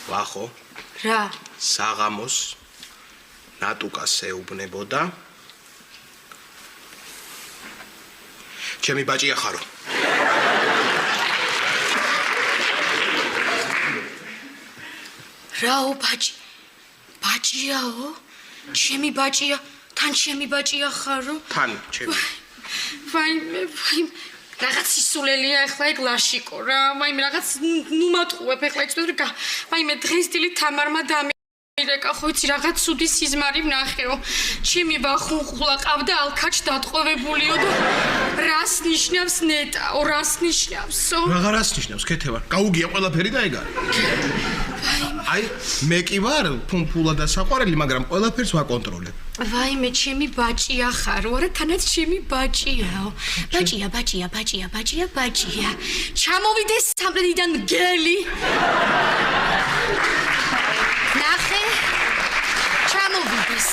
ვახო. რა? საღამოს ნატუკას ეუბნებოდა. ჩემი ბაჭია ხარო. რაო ბაჭი? ბაჭიაო? ჩემი ბაჭია, თან ჩემი ბაჭია ხარო? თან ჩემი. ვაიმე, რაღაც ისულელია ახლა ეგ ლაშიკო რა. ვაიმე რაღაც ნუ მატყუებ ახლა იცოდე რა. ვაიმე დღეს დილით თამარმა დამირეკა ხო იცი რაღაც სუდი სიზმარი ვნახეო. ჩემი ბახუნხულა ყავდა ალქაჩ დატყვევებულიო და რას ნიშნავს ნეტაო, რას ნიშნავსო? რას ნიშნავს ქეთევარ? გაუგია ყველაფერი და ეგ არის. აი, მე კი ვარ ფუნფულა და საყვარელი, მაგრამ ყველაფერს ვაკონტროლებ. ვაიმე, ჩემი ბაჭია ხარო, არა თანაც ჩემი ბაჭიაო. ბაჭია. ჩამოვიდეს სამრედიდან გელი. ნახე. ჩამოვიდეს.